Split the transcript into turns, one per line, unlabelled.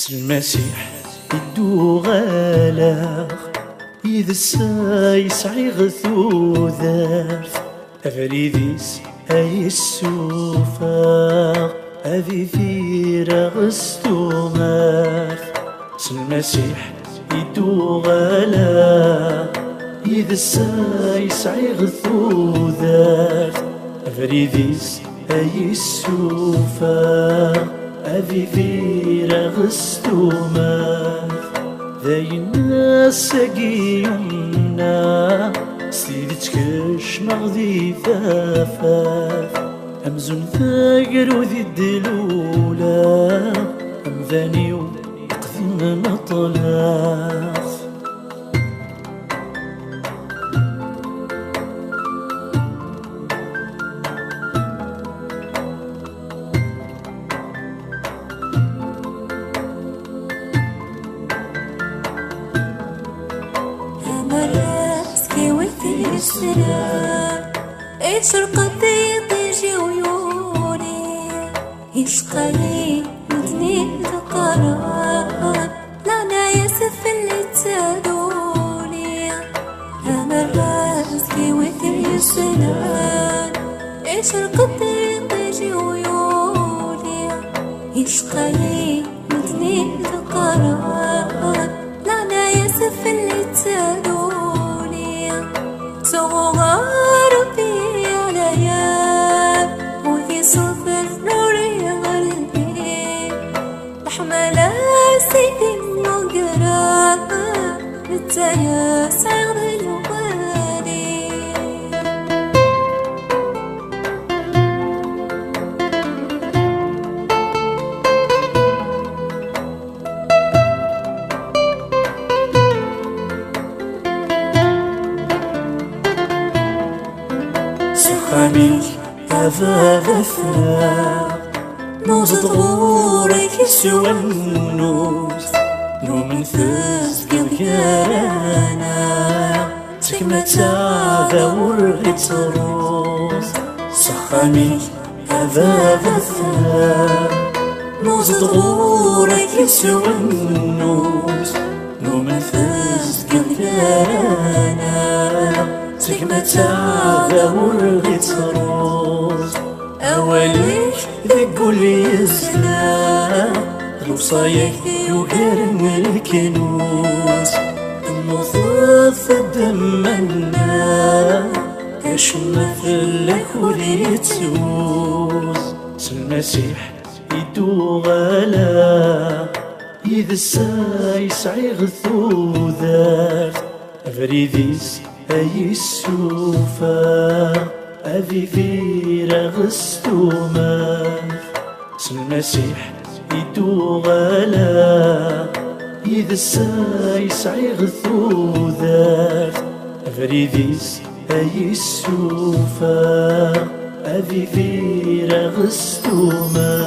المسيح يدو غالاغ يذسا يسعي غثو ذارث أفريديس أي السوفاغ أذي ثيرا غستو مارث المسيح يدو غالاغ يذسا يسعي غثو ذارث أفريديس أي السوفاغ أذي ثيرا غستو مارث ذاي الناس يمنا سيدتك شمغذي ثافاث أمزن ثاقر وذي الدلولة أم ذانيو يقذن مطلاث
يشرق يطيجي ويوني يشقلي مدني تقرار لا ياسف اللي تسادوني أنا راسكي وثري السنان يشرق يطيجي ويوني يشقلي مدني تقرار لا ياسف اللي تسادوني صغار في عليا وفي صفر نوري غربي لحملة سيدي مقرا نتايا سعر الوالي
سخامي هذا ثلاث نوز ضغورك سوى النوز نو من ثزق الكرانا تكمة هذا ورغت روز سخامي هذا ثلاث نوز ضغورك سوى النوز نو من ثزق الكرانا تكمة هذا ورغت روز أوليك ذقوا لي الزنا الوصايك يوهرن الكنوز النصوص دمنا كشمة في اللي تسوز المسيح يدو غلا يذسا يسعي غثو ذات أفريديس أي السوفا أذي ثيرا غستو ماث المسيح يدو غلا يذسا يسعي غثو ذات أفريديس أي السوفا أذي ثيرا غستو ماث